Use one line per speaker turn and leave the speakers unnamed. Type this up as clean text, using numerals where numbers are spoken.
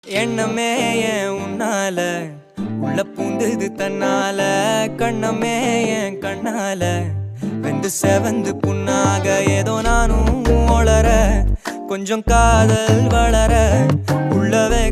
எண்ணமே ஏன் உன்னால உள்ள பூந்தது தன்னால கண்ணமே ஏன் கண்ணால வெந்து செவந்து புண்ணாக ஏதோ நானும் ஒளர கொஞ்சம் காதல் வளர உள்ளவே